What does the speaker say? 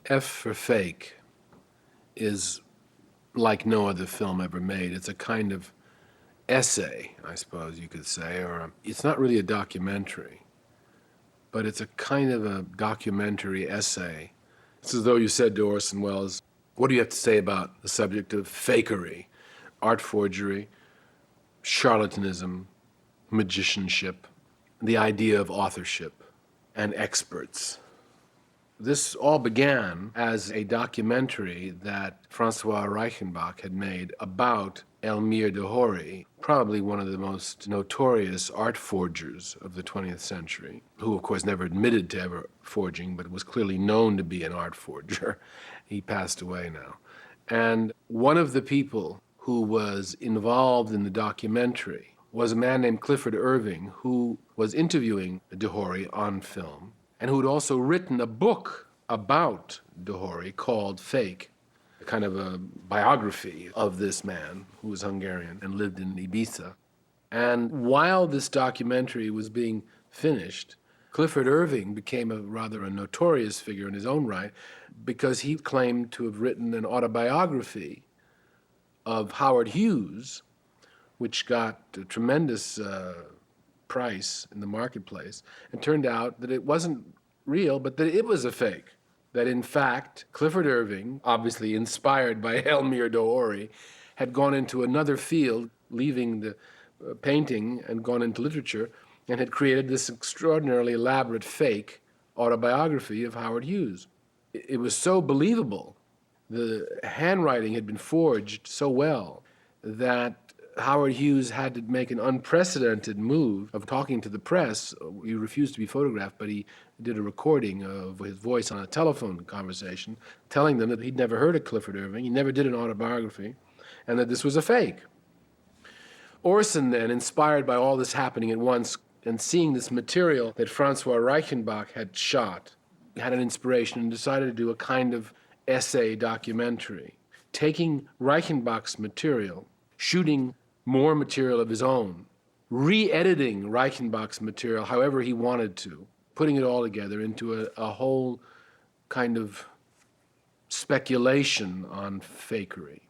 F for Fake is like no other film ever made. It's a kind of essay, I suppose you could say, it's not really a documentary, but it's a kind of a documentary essay. It's as though you said to Orson Welles, what do you have to say about the subject of fakery, art forgery, charlatanism, magicianship, the idea of authorship, and experts? This all began as a documentary that Francois Reichenbach had made about Elmire de Hory, probably one of the most notorious art forgers of the 20th century, who of course never admitted to ever forging, but was clearly known to be an art forger. He passed away now. And one of the people who was involved in the documentary was a man named Clifford Irving, who was interviewing de Hory on film, and who had also written a book about de Hory called Fake, a kind of a biography of this man who was Hungarian and lived in Ibiza. And while this documentary was being finished, Clifford Irving became rather a notorious figure in his own right because he claimed to have written an autobiography of Howard Hughes, which got a tremendous price in the marketplace, and turned out that it wasn't real, but that it was a fake. That in fact, Clifford Irving, obviously inspired by Elmire de Hory, had gone into another field, leaving the painting and gone into literature, and had created this extraordinarily elaborate fake autobiography of Howard Hughes. It was so believable, the handwriting had been forged so well, that Howard Hughes had to make an unprecedented move of talking to the press. He refused to be photographed, but he did a recording of his voice on a telephone conversation, telling them that he'd never heard of Clifford Irving, he never did an autobiography, and that this was a fake. Orson then, inspired by all this happening at once, and seeing this material that Francois Reichenbach had shot, had an inspiration and decided to do a kind of essay documentary, taking Reichenbach's material, shooting more material of his own, re-editing Reichenbach's material however he wanted to, putting it all together into a whole kind of speculation on fakery.